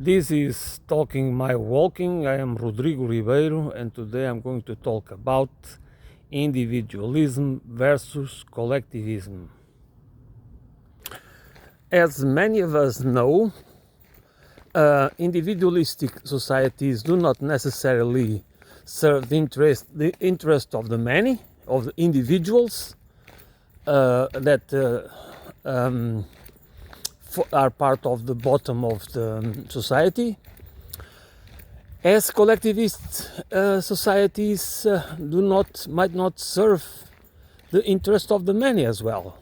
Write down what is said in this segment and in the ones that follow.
This is Talking My Walking. I am Rodrigo Ribeiro, and today I'm going to talk about individualism versus collectivism. As many of us know, individualistic societies do not necessarily serve the interest of the many, of the individuals that are part of the bottom of the society, as collectivist societies might not serve the interest of the many as well,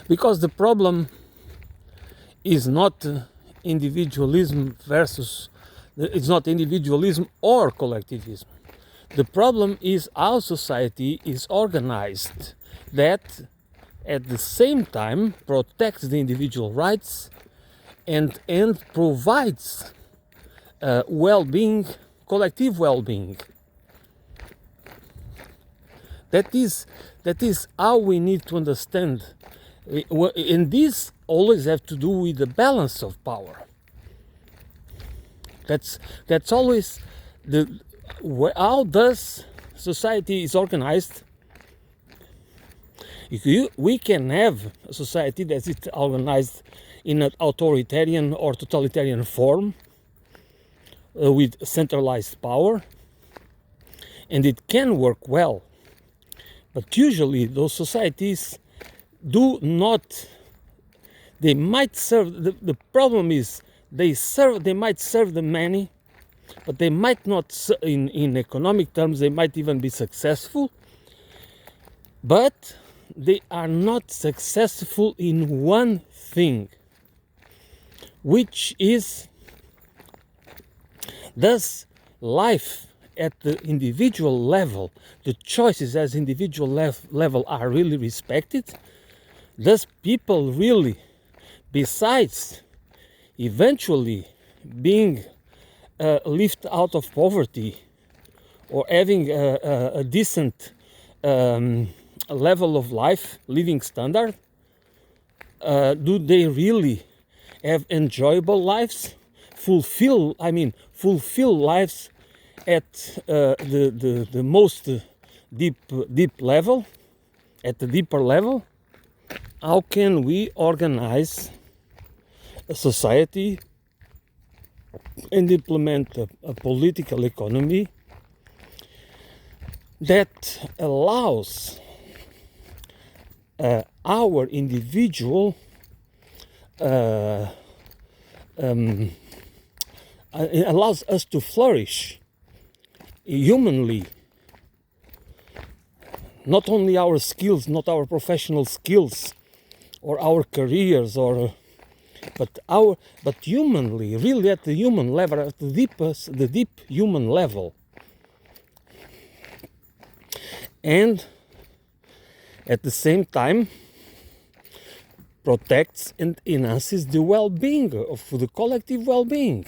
because the problem is not individualism versus it's not individualism or collectivism. The problem is how society is organized that at the same time protects the individual rights and provides well-being, collective well-being. That is how we need to understand, and this always have to do with the balance of power. That's always how does society is organized. We can have a society that is organized in an authoritarian or totalitarian form with centralized power, and it can work well. But usually those societies do not, they might serve, the problem is they might serve the many, but they might not, in economic terms, they might even be successful, but they are not successful in one thing, which is, does life at the individual level, the choices as individual level are really respected? Does people really, besides eventually being lifted out of poverty or having a decent level of life, living standard, do they really have enjoyable lives, fulfill lives at the most deep level, at the deeper level? How can we organize a society and implement a political economy that allows our individual allows us to flourish humanly, not only our skills, not our professional skills or our careers, but humanly, really at the human level, at the deep human level, and at the same time protects and enhances the well-being of the collective well-being,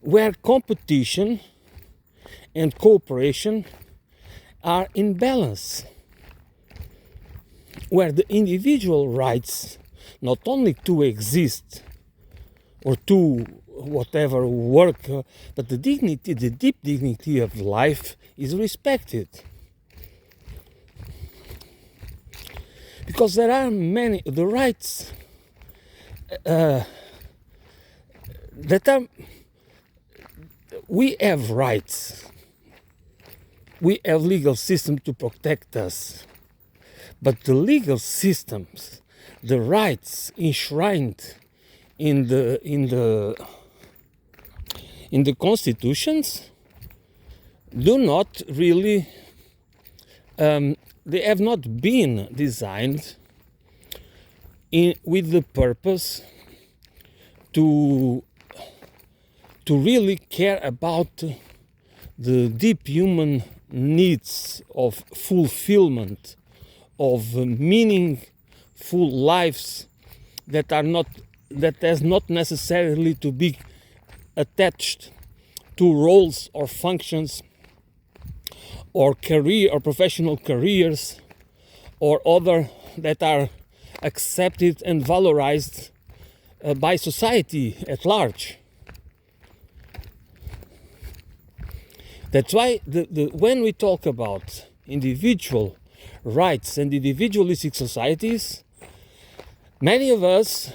where competition and cooperation are in balance, where the individual rights not only to exist or to whatever work, but the deep dignity of life is respected. Because there are the rights we have rights, we have legal system to protect us, but the legal systems, the rights enshrined in the constitutions do not really they have not been designed with the purpose to really care about the deep human needs of fulfillment, of meaningful lives that has not necessarily to be attached to roles or functions or career or professional careers or other that are accepted and valorized by society at large. That's why when we talk about individual rights and individualistic societies, many of us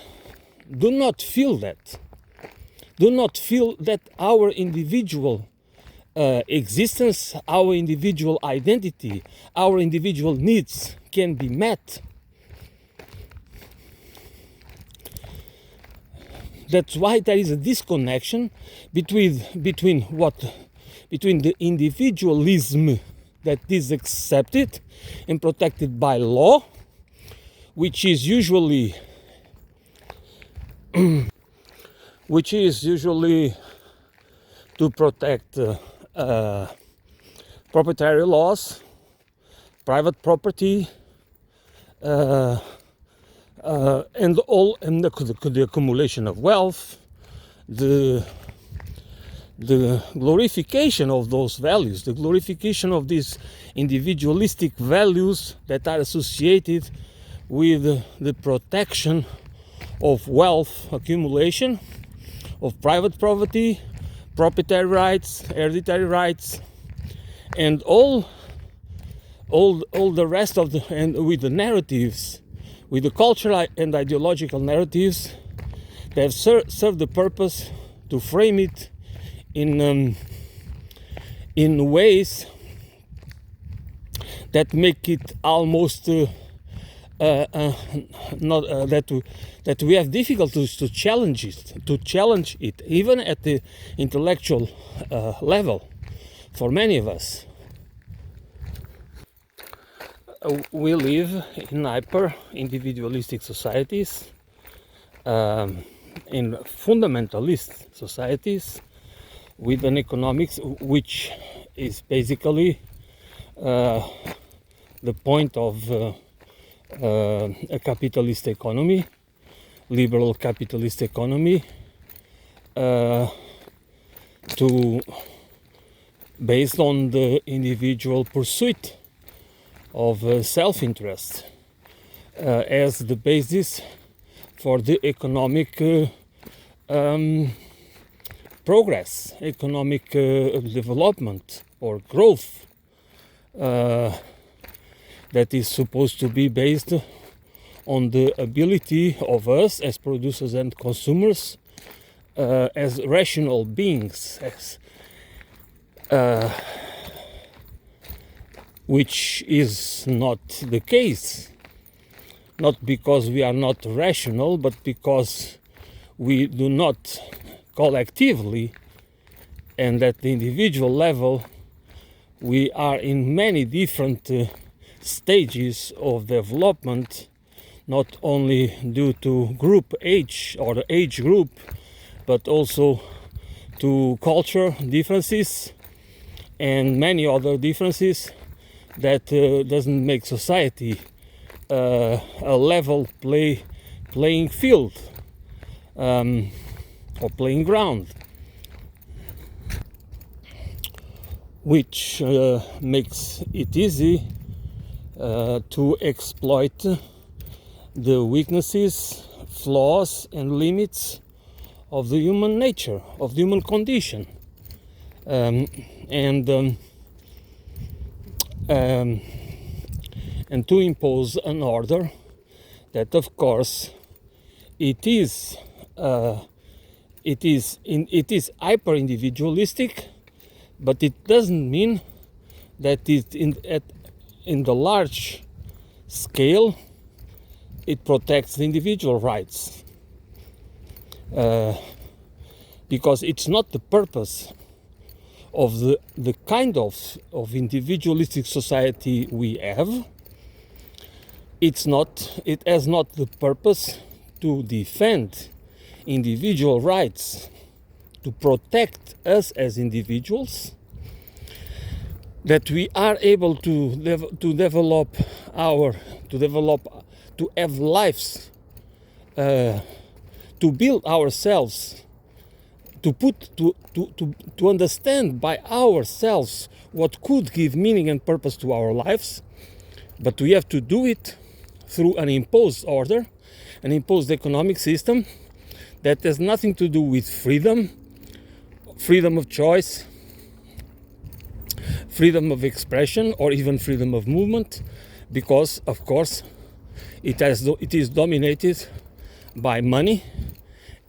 do not feel that. Do not feel that our individual existence, our individual identity, our individual needs can be met. That's why there is a disconnection between the individualism that is accepted and protected by law, which is usually to protect proprietary laws, private property, and the accumulation of wealth, the glorification of those values, the glorification of these individualistic values that are associated with the protection of wealth accumulation, of private property, proprietary rights, hereditary rights, and all the rest of and with the narratives, with the cultural and ideological narratives that have served the purpose to frame it in ways that make it almost not that we have difficulties to challenge it, even at the intellectual level. For many of us, we live in hyper-individualistic societies, in fundamentalist societies, with an economics which is basically the point of a capitalist economy, liberal capitalist economy, based on the individual pursuit of self-interest as the basis for the economic progress, economic development or growth that is supposed to be based on the ability of us as producers and consumers, as rational beings, which is not the case. Not because we are not rational, but because we do not collectively and at the individual level, we are in many different stages of development, not only due to group age or the age group, but also to culture differences and many other differences that doesn't make society a level playing field or playing ground, which makes it easy to exploit the weaknesses, flaws and limits of the human nature, of the human condition, and to impose an order that, of course, it is hyper individualistic, but it doesn't mean that in the large scale it protects the individual rights, because it's not the purpose of the kind of individualistic society we have. It has not the purpose to defend individual rights, to protect us as individuals, that we are able to have lives, to build ourselves, to understand by ourselves what could give meaning and purpose to our lives, but we have to do it through an imposed order, an imposed economic system that has nothing to do with freedom, freedom of choice, freedom of expression, or even freedom of movement, because, of course, it is dominated by money,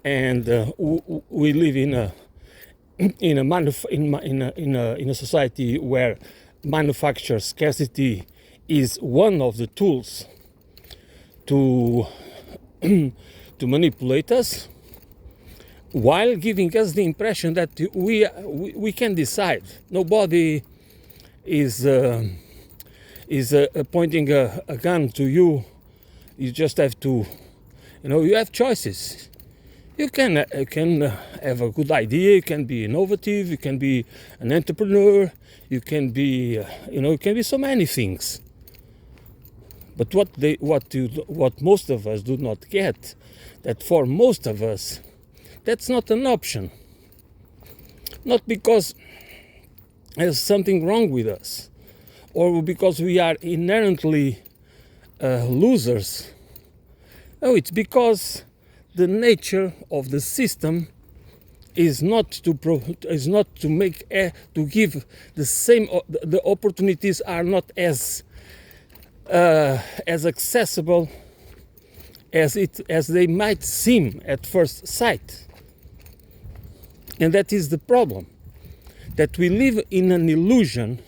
and we live in a society where manufacture scarcity is one of the tools to to manipulate us, while giving us the impression that we can decide. Nobody is pointing a gun to you. You just have to, you have choices. You can have a good idea. You can be innovative. You can be an entrepreneur. You can be, you can be so many things. But what most of us do not get, that for most of us, that's not an option. Not because there's something wrong with us, or because we are inherently losers. No, it's because the nature of the system is not to give the same. The opportunities are not as accessible as they might seem at first sight, and that is the problem. That we live in an illusion,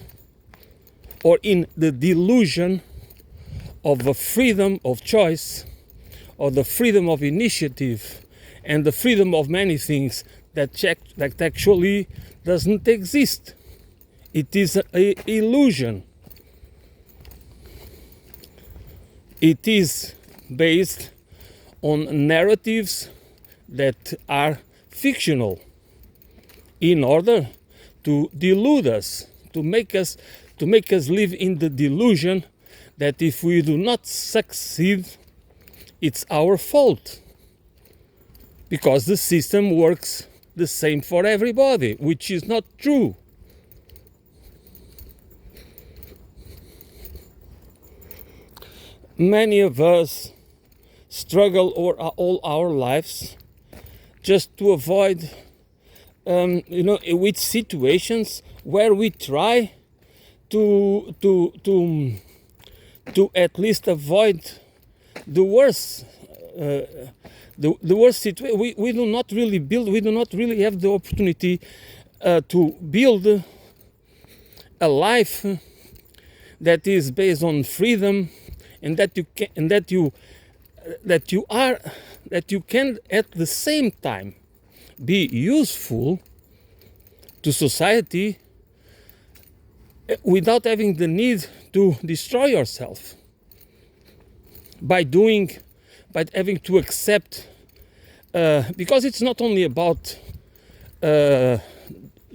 or in the delusion of a freedom of choice, or the freedom of initiative, and the freedom of many things that actually doesn't exist. It is an illusion. It is based on narratives that are fictional, in order to delude us, to make us live in the delusion that if we do not succeed, it's our fault, because the system works the same for everybody, which is not true. Many of us struggle all our lives just to avoid with situations where we try to at least avoid the worst the worst situation. We do not really have the opportunity to build a life that is based on freedom, and that you can at the same time be useful to society without having the need to destroy yourself by having to accept, because it's not only about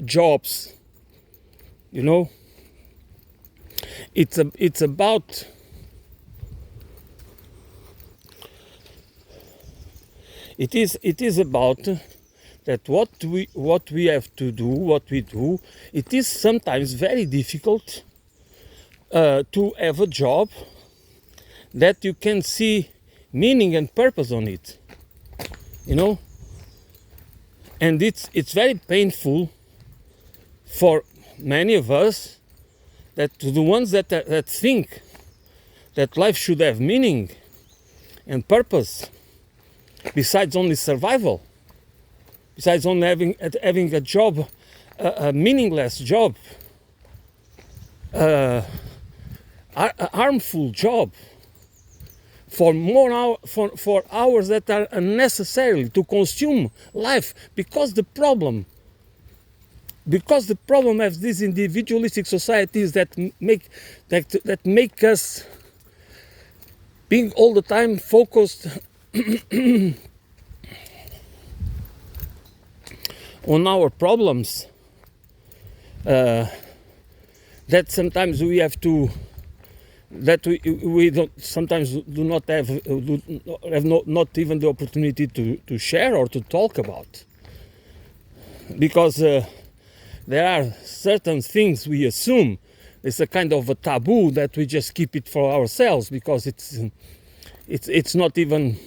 jobs, it's about it is about that what we have to do, what we do. It is sometimes very difficult to have a job that you can see meaning and purpose on it, and it's very painful for many of us, that the ones that think that life should have meaning and purpose besides only survival, besides only having a job, a meaningless job, a harmful job, for hours that are unnecessary to consume life, because the problem of these individualistic societies that make us being all the time focused on our problems, that sometimes we have to, that we don't, sometimes do not have not even the opportunity to share or to talk about, because there are certain things we assume it's a kind of a taboo that we just keep it for ourselves, because it's not even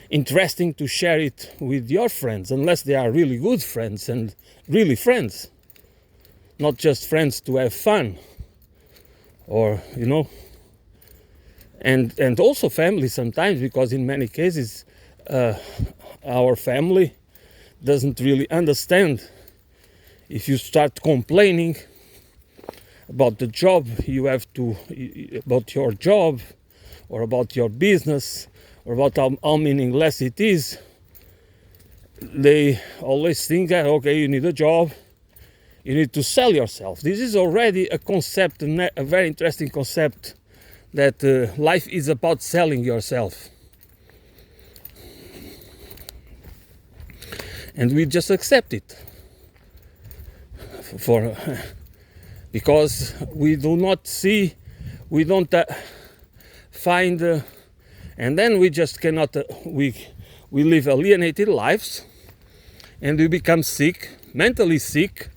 interesting to share it with your friends, unless they are really good friends and really friends, not just friends to have fun, or and also family sometimes, because in many cases our family doesn't really understand. If you start complaining about the job about your job, or about your business, or about how meaningless it is, they always think that, okay, you need a job, you need to sell yourself. This is already a concept, a very interesting concept, that life is about selling yourself. And we just accept it because we do not see, we don't find, and then we just cannot, we live alienated lives, and we become sick, mentally sick,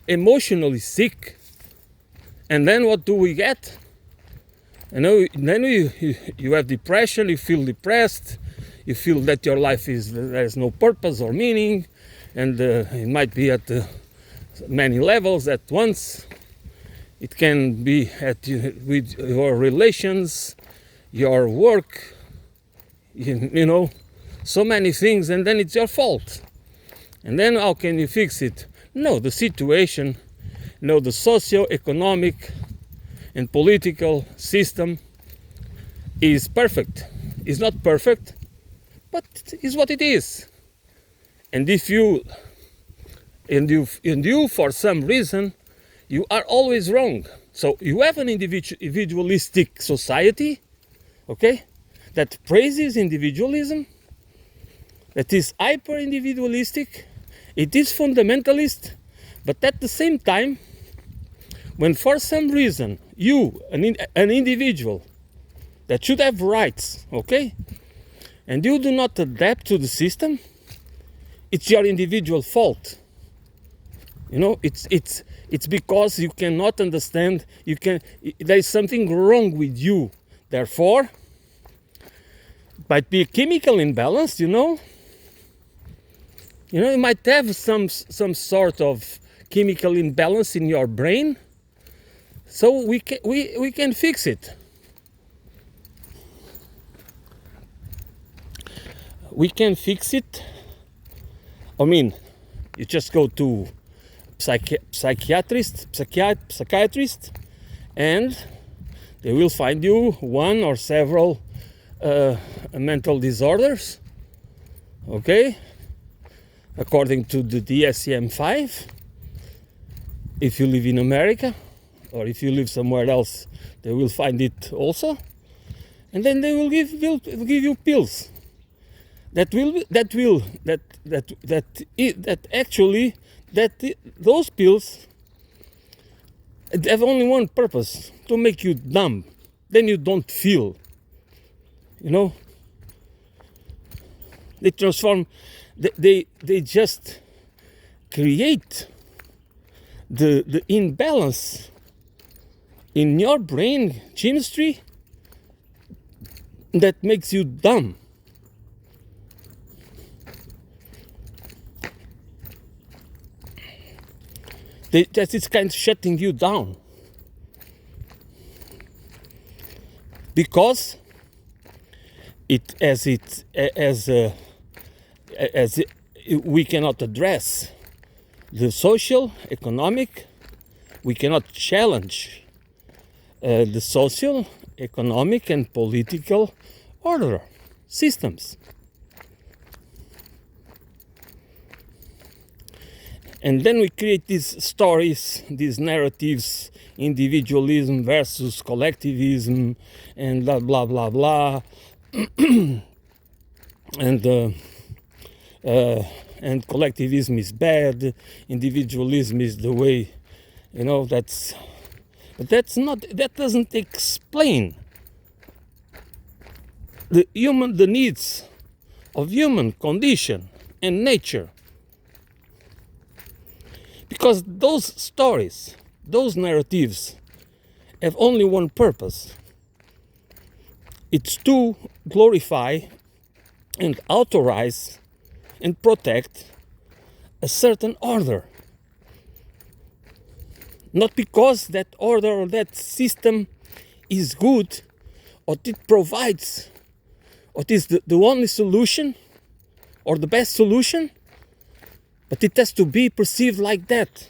emotionally sick. And then what do we get? Then you have depression, you feel depressed, you feel that your life there's no purpose or meaning, and it might be at many levels at once. It can be with your relations, your work, so many things, and then it's your fault. And then how can you fix it? No, the situation, the socio-economic and political system is perfect. It's not perfect, but it's what it is. And if you for some reason, you are always wrong. So you have an individualistic society, okay, that praises individualism, that is hyper-individualistic, it is fundamentalist, but at the same time, when for some reason you, an individual that should have rights, okay, and you do not adapt to the system, it's your individual fault. It's because you cannot understand. There is something wrong with you. Therefore, it might be a chemical imbalance. You might have some sort of chemical imbalance in your brain. So we can fix it. We can fix it. I mean, you just go to psychiatrist, and they will find you one or several mental disorders, okay, according to the DSM-5. If you live in America, or if you live somewhere else, they will find it also, and then they will give you pills those pills have only one purpose: to make you dumb. Then you don't feel. They transform. They just create the imbalance in your brain chemistry that makes you dumb. That is kind of shutting you down, because we cannot address the social, economic, we cannot challenge the social, economic, and political order systems. And then we create these stories, these narratives, individualism versus collectivism, and blah, blah, blah, blah. And collectivism is bad, individualism is the way, but that doesn't explain the needs of human condition and nature. Because those stories, those narratives, have only one purpose: It's to glorify and authorize and protect a certain order. Not because that order or that system is good, or it provides, or it is the only solution, or the best solution, but it has to be perceived like that.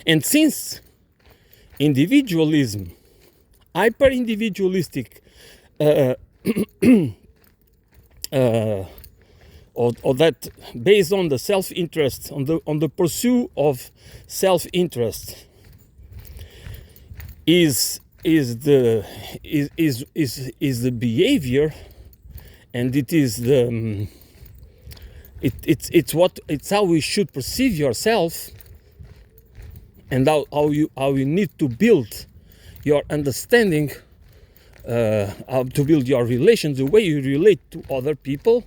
And since individualism, hyper-individualistic, or that based on the self-interest, on the pursuit of self-interest, is the behavior, and it is the it's how we should perceive yourself, and how you need to build your understanding, how to build your relations, the way you relate to other people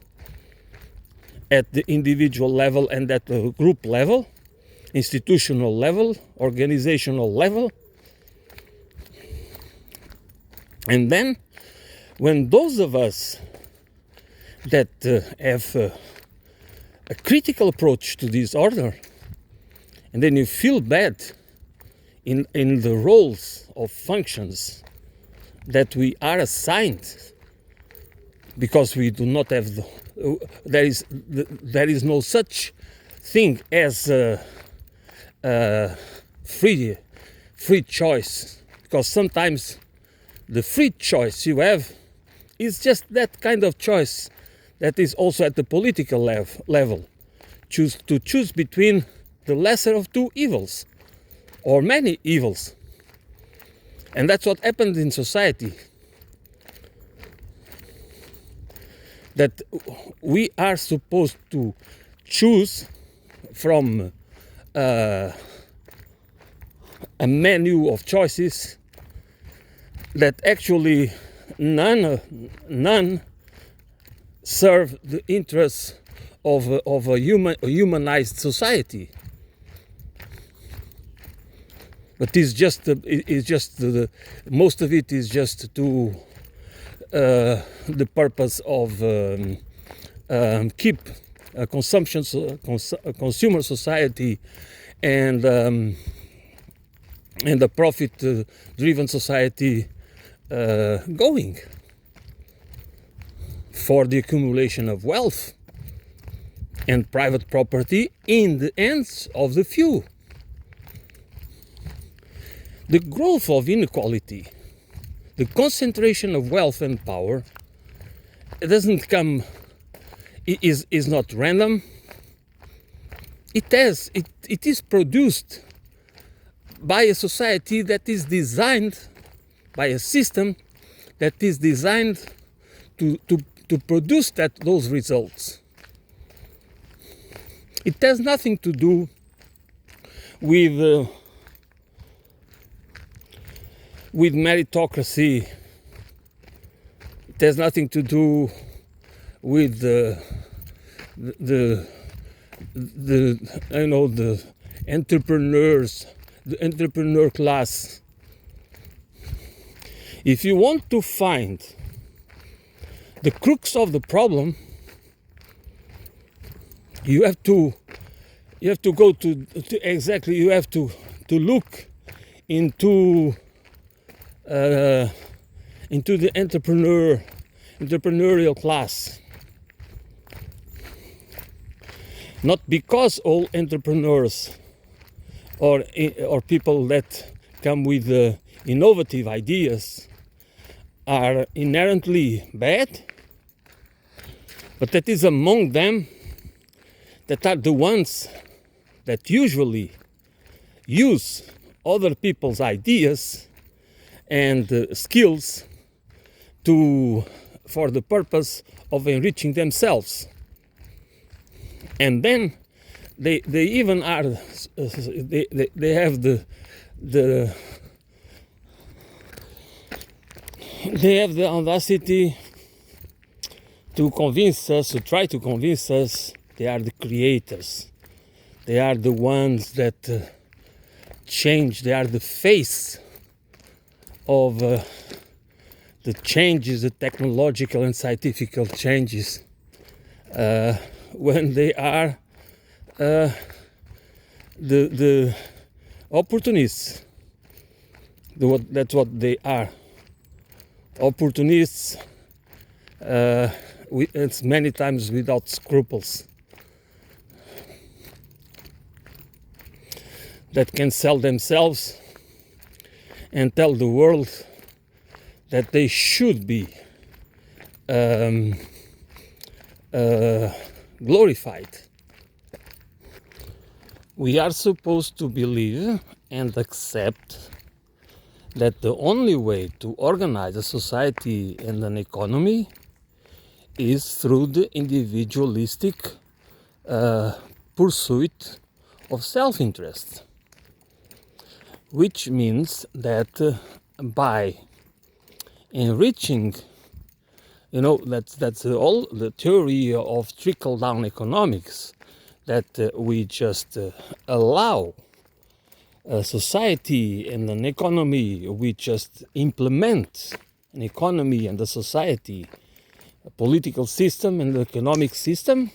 at the individual level and at the group level, institutional level, organizational level. And then, when those of us that have a critical approach to this order, and then you feel bad in the roles of functions that we are assigned, because we do not have there is no such thing as free choice, because sometimes the free choice you have is just that kind of choice that is also at the political level. Choose between the lesser of two evils, or many evils. And that's what happened in society. That we are supposed to choose from a menu of choices that actually none serve the interests of a humanized society. But it's just most of it is just to the purpose of keep a consumer society and a profit-driven society going for the accumulation of wealth and private property in the hands of the few. The growth of inequality, the concentration of wealth and power, it doesn't come, is not random. It is produced by a society that is designed, by a system that is designed to produce those results. It has nothing to do with meritocracy. It has nothing to do with the entrepreneurs, the entrepreneur class. If you want to find the crux of the problem, you have to go to exactly, you have to look into the entrepreneurial class. Not because all entrepreneurs or people that come with innovative ideas are inherently bad, but that is among them that are the ones that usually use other people's ideas and skills for the purpose of enriching themselves. And then they even are they have the audacity to try to convince us they are the creators. They are the ones that change. They are the face of the changes, the technological and scientific changes, when they are the opportunists. That's what they are. Opportunists, it's many times without scruples, that can sell themselves and tell the world that they should be glorified. We are supposed to believe and accept that the only way to organize a society and an economy is through the individualistic pursuit of self-interest, which means that by enriching, that's all the theory of trickle-down economics, that we just allow a society and an economy, we just implement an economy and a society, a political system and the economic system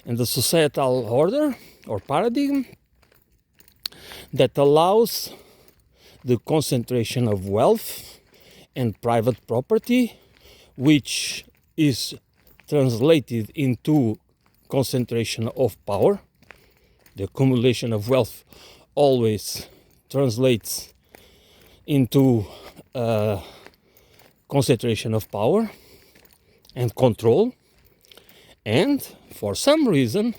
and the societal order or paradigm that allows the concentration of wealth and private property, which is translated into concentration of power. The accumulation of wealth always translates into concentration of power and control, and for some reason,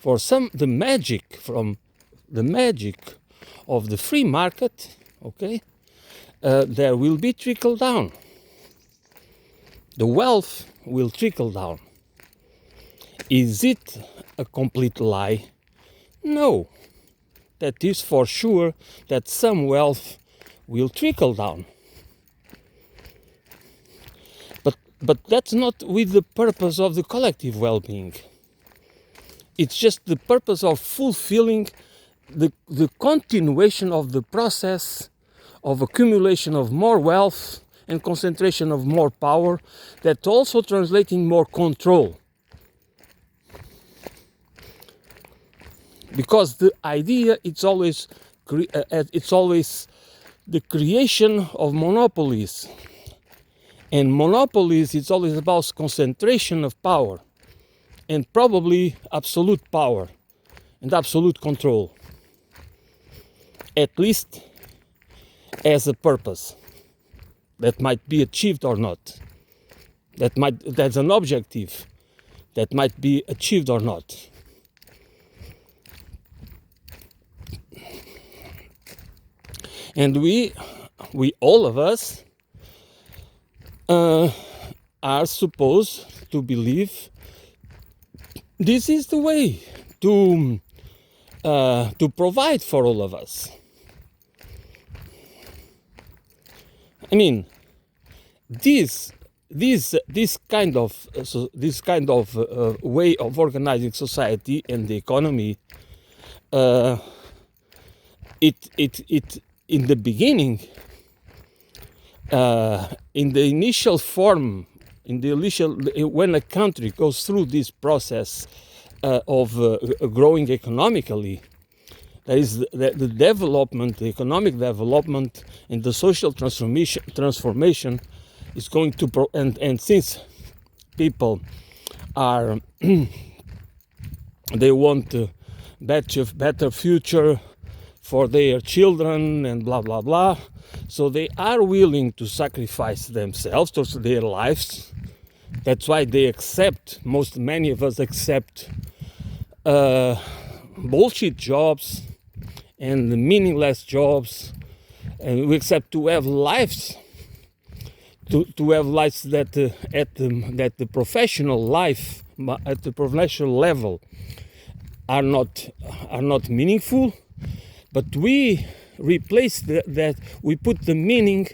the magic of the free market, there will be trickle down. The wealth will trickle down. Is it a complete lie? No. That is for sure that some wealth will trickle down. But that's not with the purpose of the collective well-being. It's just the purpose of fulfilling the continuation of the process of accumulation of more wealth and concentration of more power, that also translating more control. Because the idea, it's always the creation of monopolies. And monopolies, it's always about concentration of power, and probably absolute power and absolute control, at least as a purpose that might be achieved or not. That's an objective that might be achieved or not. And we all of us are supposed to believe this is the way to provide for all of us. I mean, this kind of way of organizing society and the economy, it in the beginning, in the initial form, when a country goes through this process of growing economically, there is the development, the economic development, and the social transformation is going to and since people are they want a better future for their children and blah blah blah, so they are willing to sacrifice themselves to their lives. That's why they accept, many of us accept bullshit jobs and meaningless jobs, and we accept to have lives, to have lives that at the professional life, at the professional level, are not meaningful. But we replace that. We put the meaning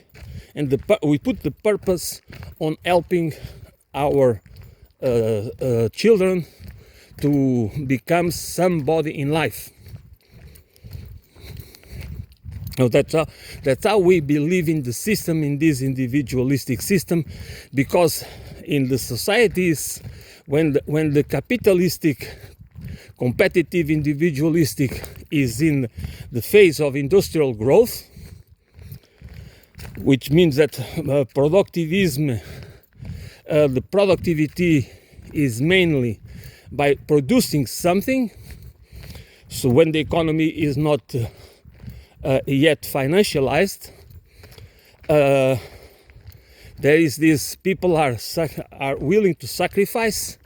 and we put the purpose on helping our children to become somebody in life. So that's how we believe in the system, in this individualistic system, because in the societies, when the capitalistic, competitive, individualistic is in the phase of industrial growth, which means that productivism, the productivity is mainly by producing something. So when the economy is not yet financialized, there is this, people are willing to sacrifice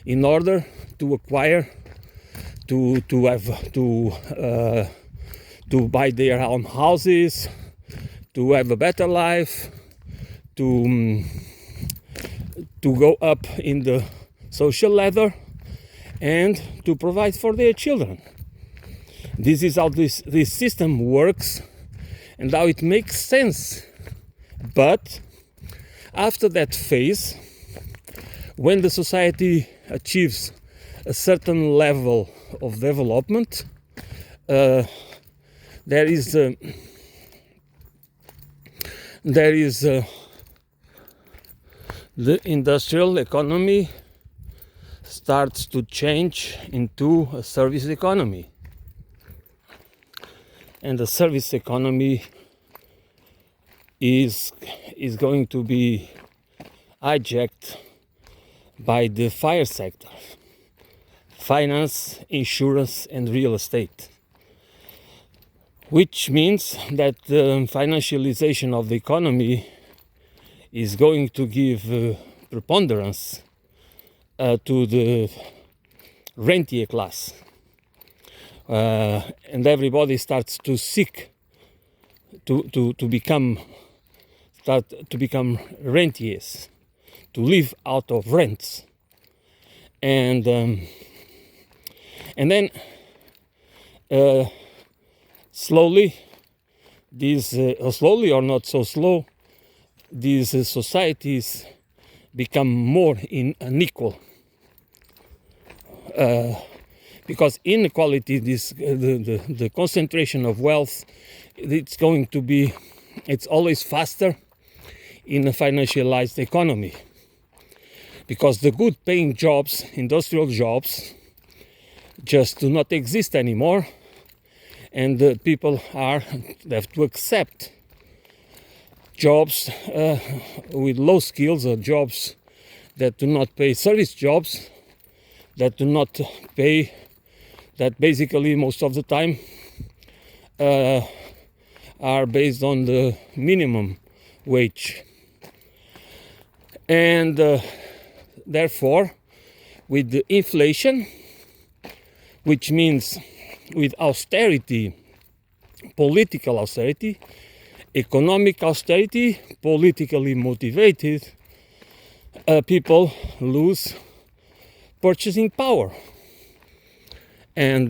in order to acquire, to buy their own houses, to have a better life, to go up in the social ladder, and to provide for their children. This is how this system works and how it makes sense. But after that phase, when the society achieves a certain level of development, there is the industrial economy starts to change into a service economy. And the service economy is going to be hijacked by the fire sector, finance, insurance, and real estate, which means that the financialization of the economy is going to give preponderance to the rentier class. And everybody starts to seek to become rentiers, to live out of rents, and then slowly, slowly or not so slow, these societies become more unequal. Because inequality, the concentration of wealth, it's always faster in a financialized economy. Because the good paying jobs, industrial jobs, just do not exist anymore, and the people have to accept jobs with low skills, or jobs that do not pay, service jobs that do not pay, that basically most of the time are based on the minimum wage. And therefore, with the inflation, which means with austerity, political austerity, economic austerity, politically motivated, people lose purchasing power, and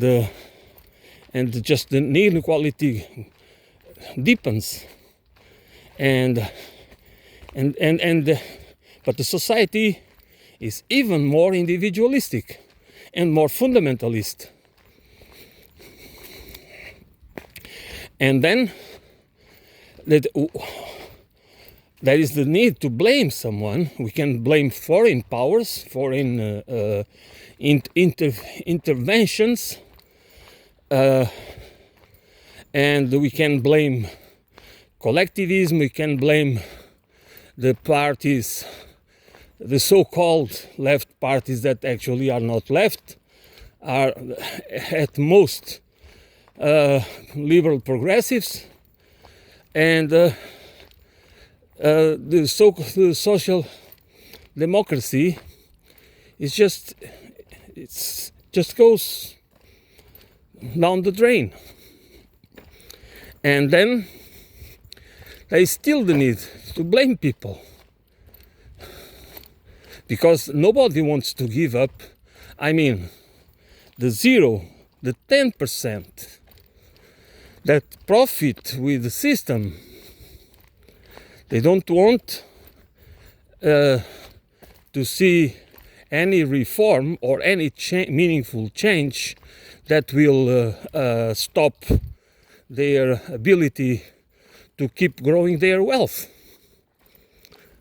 just the inequality deepens, but the society is even more individualistic and more fundamentalist. And then there is the need to blame someone. We can blame foreign powers, foreign interventions, and we can blame collectivism, we can blame the parties, the so-called left parties that actually are not left, are at most liberal progressives, and the social democracy is just goes down the drain. And then there is still the need to blame people, because nobody wants to give up. I mean, the 10% that profit with the system, they don't want to see any reform or any meaningful change that will stop their ability to keep growing their wealth.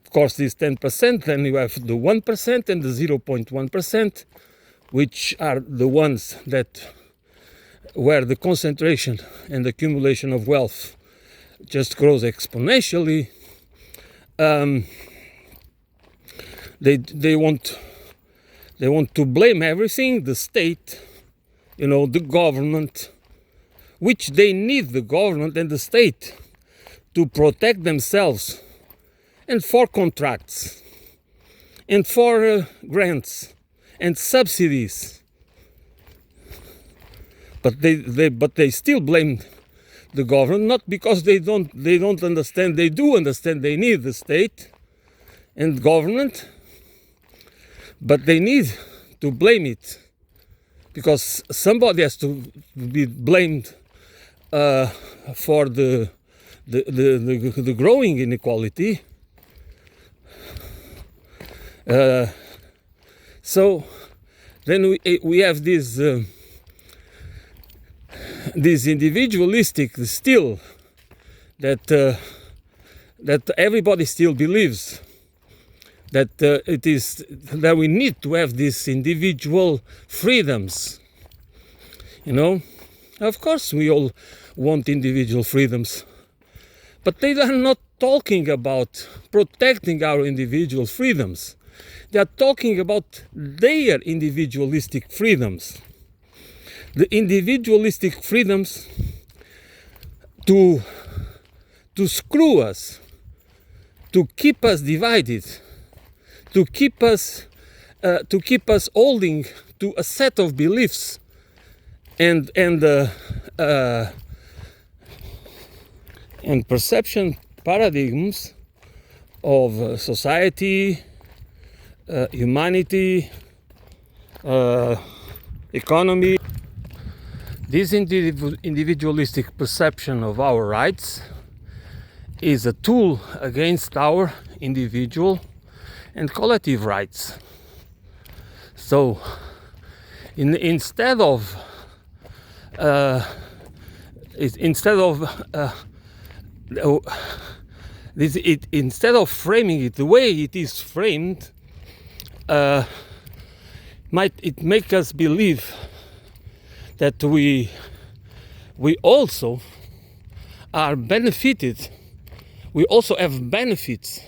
Of course, this 10%, then you have the 1% and the 0.1%, which are the ones that where the concentration and accumulation of wealth just grows exponentially. They want to blame everything, the state, the government, which they need the government and the state to protect themselves, and for contracts, and for grants and subsidies. But they still blame the government, not because they don't understand. They do understand they need the state and government, but they need to blame it because somebody has to be blamed for the growing inequality. So then we have this individualistic still that everybody still believes that it is that we need to have these individual freedoms. Of course we all want individual freedoms, but they are not talking about protecting our individual freedoms. They are talking about their individualistic freedoms. The individualistic freedoms to screw us, to keep us divided, to keep us holding to a set of beliefs and perception paradigms of society, humanity, economy. This individualistic perception of our rights is a tool against our individual and collective rights. So instead of framing it the way it is framed, might it make us believe that we also are benefited, we also have benefits,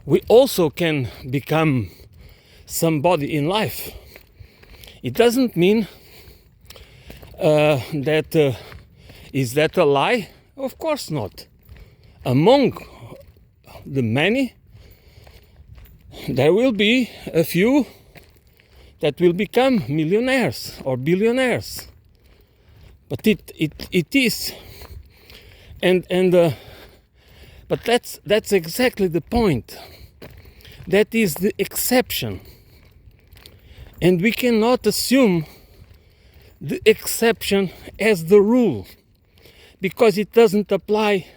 we also can become somebody in life. It doesn't mean that is that a lie? Of course not. Among the many, there will be a few that will become millionaires or billionaires. But it is, but that's exactly the point. That is the exception, and we cannot assume the exception as the rule, because it doesn't apply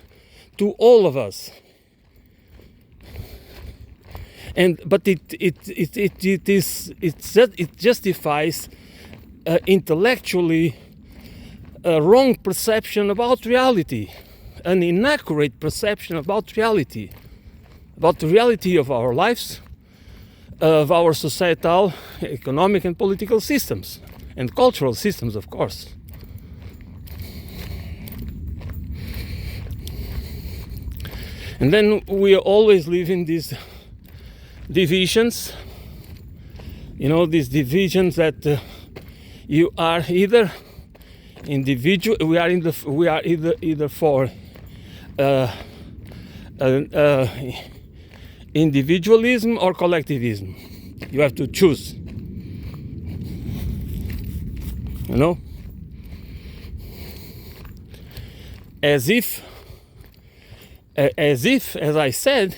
to all of us. But it justifies intellectually a wrong perception about reality, an inaccurate perception about the reality of our lives, of our societal, economic and political systems, and cultural systems, of course. And then we always live in these divisions, these divisions that you are either individual, we are either for individualism or collectivism. You have to choose. As if, as I said,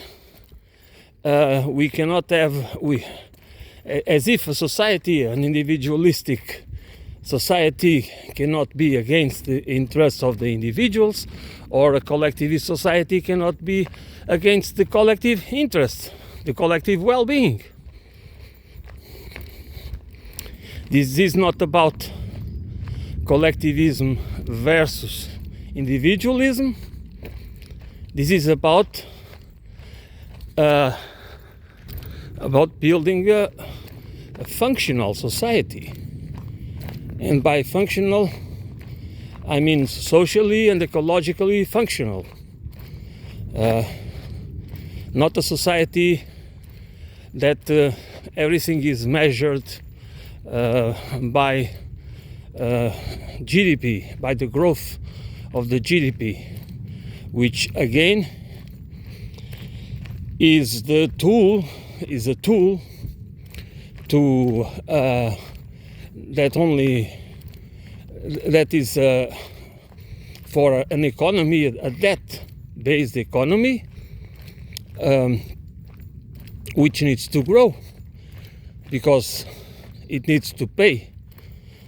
we cannot have, as if a society, an individualistic society, cannot be against the interests of the individuals, or a collectivist society cannot be against the collective interests, the collective well-being. This is not about collectivism versus individualism. This is about building a functional society, and by functional I mean socially and ecologically functional, not a society that everything is measured by GDP, by the growth of the GDP, which again is a tool to that is for an economy, a debt-based economy, which needs to grow because it needs to pay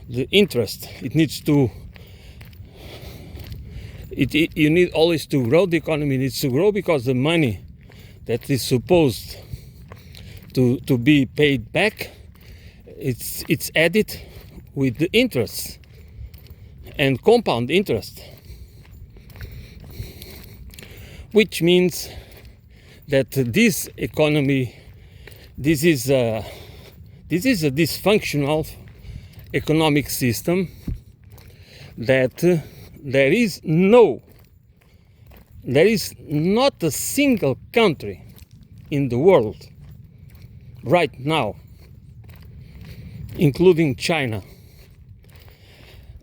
the interest. It needs to. You need always to grow. The economy needs to grow because the money that is supposed to be paid back, it's added with the interest and compound interest, which means that this economy, this is a dysfunctional economic system that there is not a single country in the world right now, including China,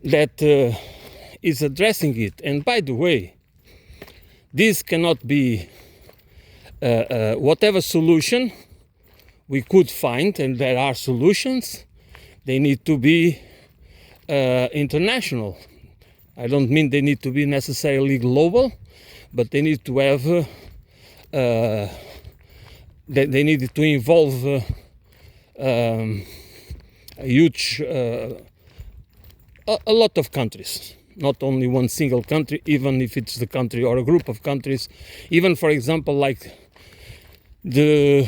that is addressing it. And by the way, this cannot be whatever solution we could find, and there are solutions, they need to be international. I don't mean they need to be necessarily global, but they need to have they need to involve a huge a lot of countries, not only one single country, even if it's the country or a group of countries. Even, for example, like the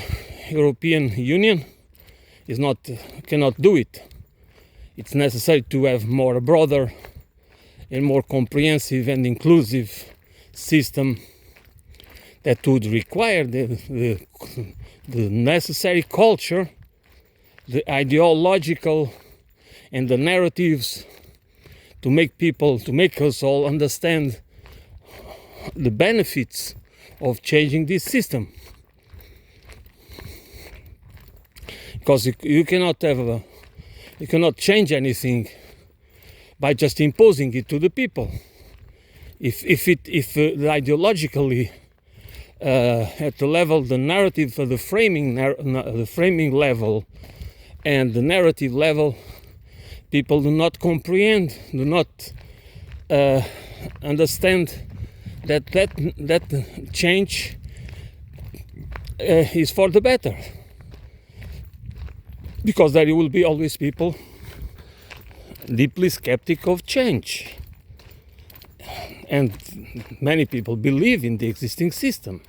European Union cannot do it. It's necessary to have more broader and more comprehensive and inclusive system that would require the necessary culture, the ideological and the narratives to make us all understand the benefits of changing this system. Because you cannot change anything by just imposing it to the people. If ideologically at the level, the narrative, the framing level, and the narrative level, people do not comprehend, do not understand that change is for the better. Because there will be always people deeply skeptic of change. And many people believe in the existing system.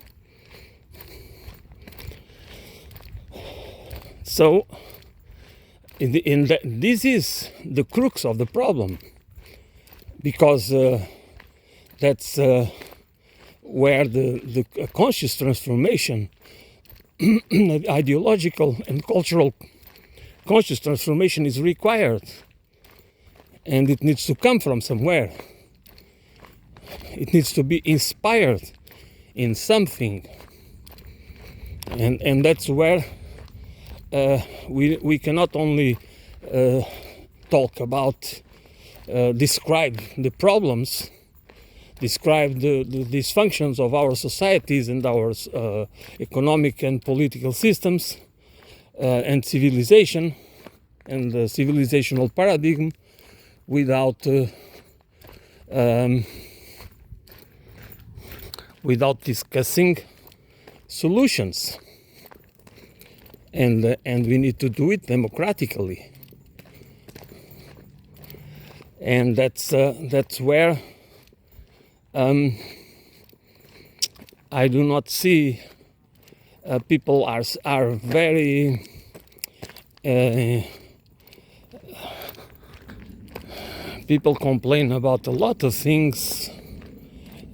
So, this is the crux of the problem, because that's where the conscious transformation, ideological and cultural conscious transformation is required, and it needs to come from somewhere. It needs to be inspired in something, and that's where we cannot only talk about, describe the problems, describe the dysfunctions of our societies and our economic and political systems, and civilization and the civilizational paradigm without discussing solutions, and we need to do it democratically, and that's where I do not see people are very people complain about a lot of things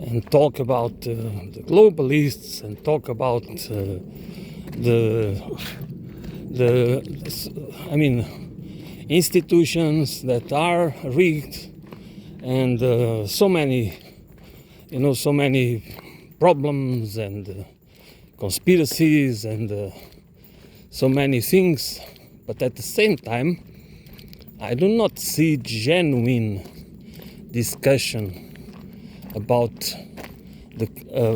and talk about the globalists and talk about institutions that are rigged, and so many problems and conspiracies and so many things. But at the same time, I do not see genuine discussion about the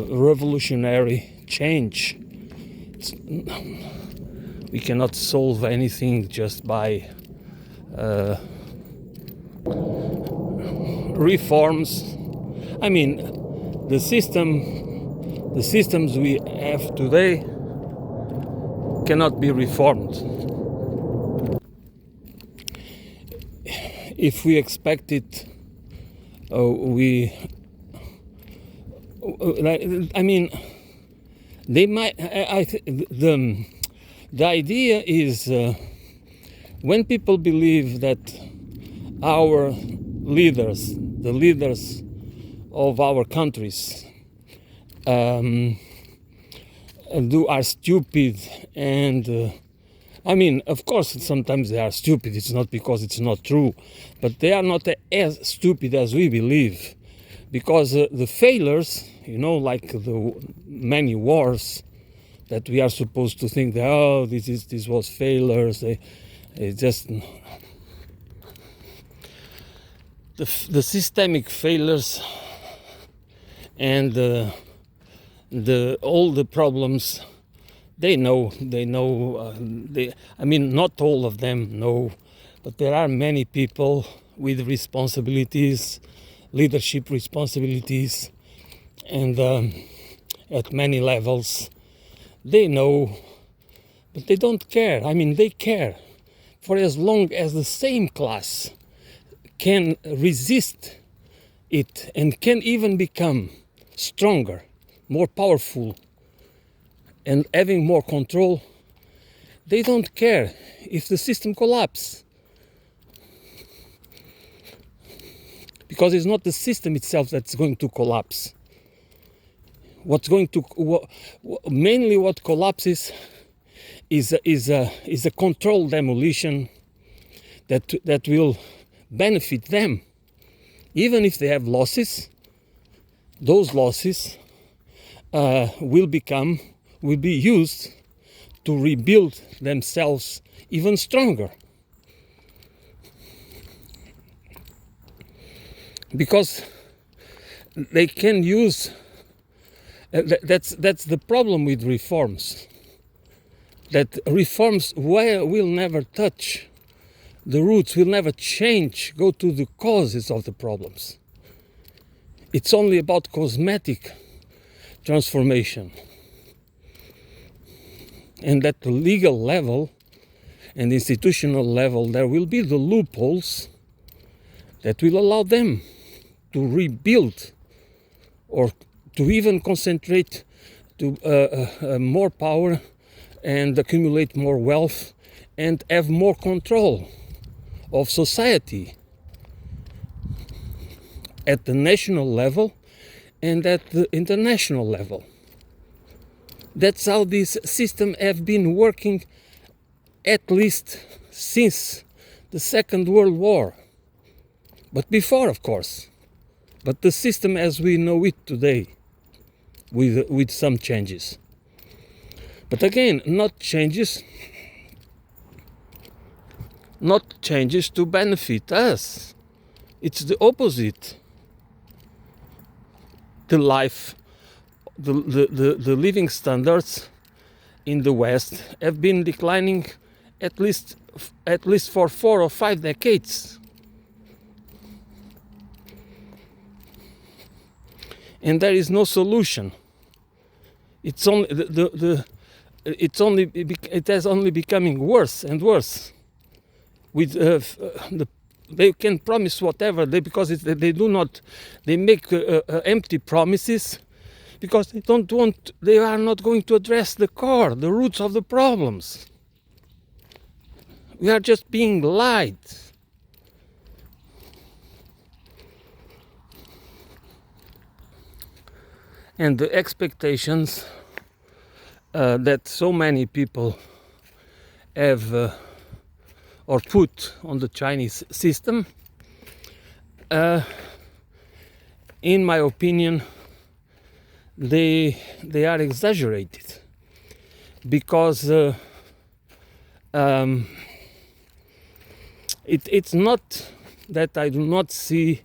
revolutionary change. We cannot solve anything just by reforms. I mean, the systems we have today cannot be reformed. If we expect it, they might. The idea is when people believe that our leaders, the leaders of our countries, are stupid, and of course, sometimes they are stupid. It's not because it's not true, but they are not as stupid as we believe, because the failures, like the many wars that we are supposed to think that this was failures. It's just the systemic failures and all the problems. They know. Not all of them know, but there are many people with responsibilities, leadership responsibilities, and at many levels. They know, but they don't care. They care for as long as the same class can resist it and can even become stronger, more powerful, and having more control. They don't care if the system collapses, because it's not the system itself that's going to collapse. Mainly what collapses is a controlled demolition that will benefit them, even if they have losses. Those losses will be used to rebuild themselves even stronger, because they can use. That's the problem with reforms. That reforms will never touch the roots, will never change, go to the causes of the problems. It's only about cosmetic transformation. And at the legal level and institutional level, there will be the loopholes that will allow them to rebuild or to even concentrate to more power and accumulate more wealth and have more control of society at the national level and at the international level. That's how this system have been working at least since the Second World War. But before, of course. But the system as we know it today, with some changes. But again, not changes to benefit us. It's the opposite. The living standards in the West have been declining at least for 4 or 5 decades. And there is no solution. It's only it has only becoming worse and worse. With they can promise whatever because they do not. They make empty promises because they don't want. They are not going to address the core, the roots of the problems. We are just being lied. and the expectations that so many people have or put on the Chinese system, in my opinion, they are exaggerated, because it's not that I do not see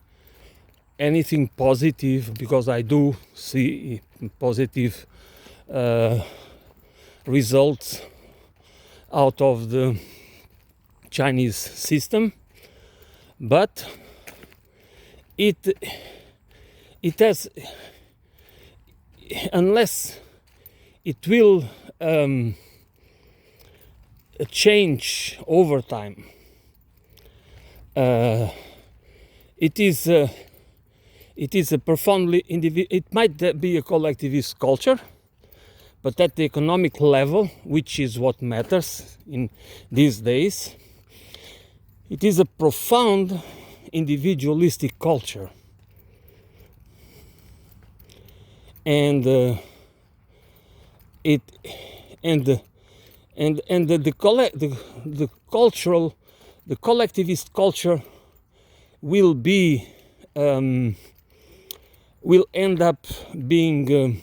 anything positive, because I do see positive results out of the Chinese system, but it has, unless it will change over time, it is a profoundly it might be a collectivist culture, but at the economic level, which is what matters in these days, it is a profound individualistic culture. And the collectivist culture will end up being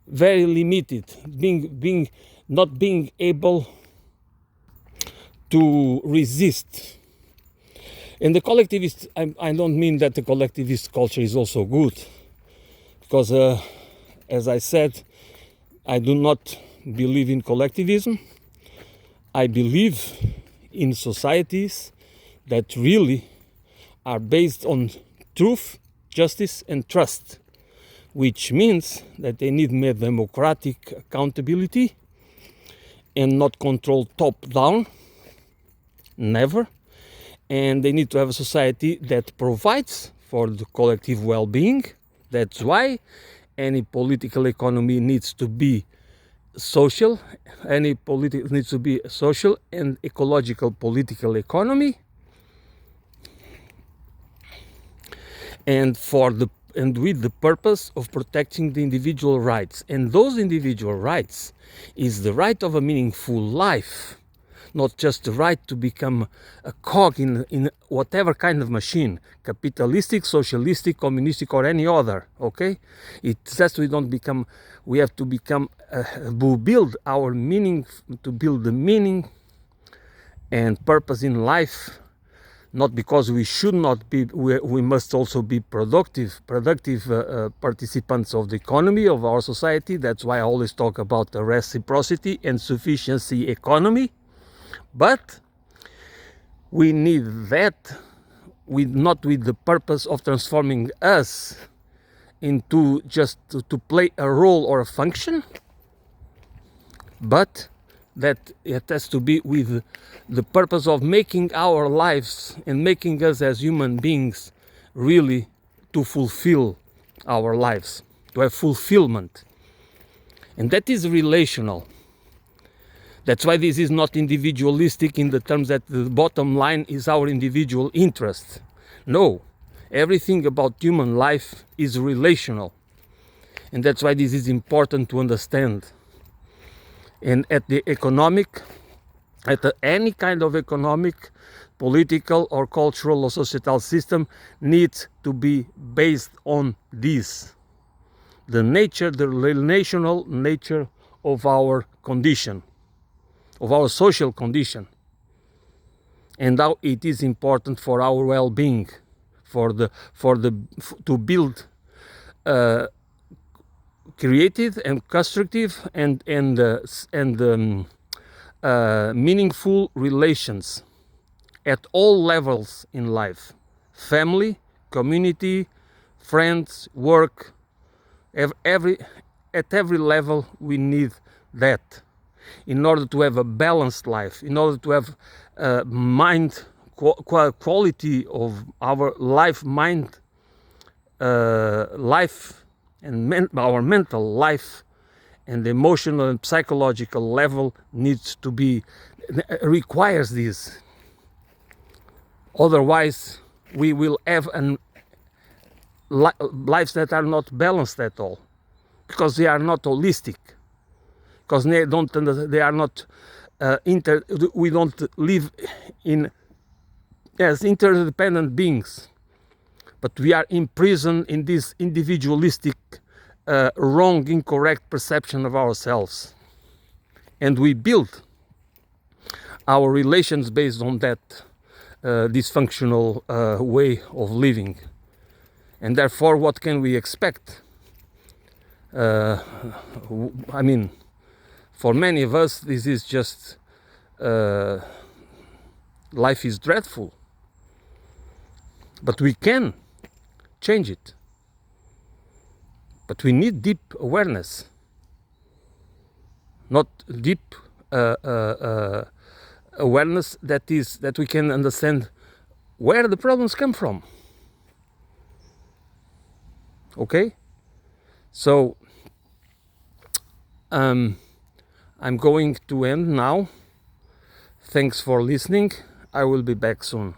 very limited, not being able to resist. And the collectivist, I don't mean that the collectivist culture is also good, because as I said, I do not believe in collectivism. I believe in societies that really are based on truth, justice, and trust, which means that they need more democratic accountability and not control top-down, never. And they need to have a society that provides for the collective well-being. That's why any political economy needs to be social. Any political needs to be a social and ecological political economy. And with the purpose of protecting the individual rights. And those individual rights is the right of a meaningful life, not just the right to become a cog in whatever kind of machine, capitalistic, socialistic, communistic, or any other, okay? It's just we have to build our meaning, to build the meaning and purpose in life, not because we should not be, we must also be productive participants of the economy of our society. That's why I always talk about the reciprocity and sufficiency economy. But we need that, not with the purpose of transforming us into just to play a role or a function, but that it has to be with the purpose of making our lives and making us as human beings really to fulfill our lives, to have fulfillment. And that is relational. That's why this is not individualistic in the terms that the bottom line is our individual interest. No, everything about human life is relational. And that's why this is important to understand. And at any kind of economic, political or cultural or societal system needs to be based on this. The relational nature of our condition, of our social condition, and how it is important for our well-being, to build creative and constructive and meaningful relations at all levels in life: family, community, friends, work. At every level we need that in order to have a balanced life, in order to have quality of our life, life and our mental life and emotional and psychological level requires this. Otherwise we will have lives that are not balanced at all, because they are not holistic, because they are not we don't live in as interdependent beings, but we are imprisoned in this individualistic, wrong, incorrect perception of ourselves, and we build our relations based on that dysfunctional way of living. And therefore, what can we expect? I mean, for many of us, this is just life is dreadful. But we can change it. But we need deep awareness, not deep awareness that we can understand where the problems come from. Okay? So I'm going to end now. Thanks for listening. I will be back soon.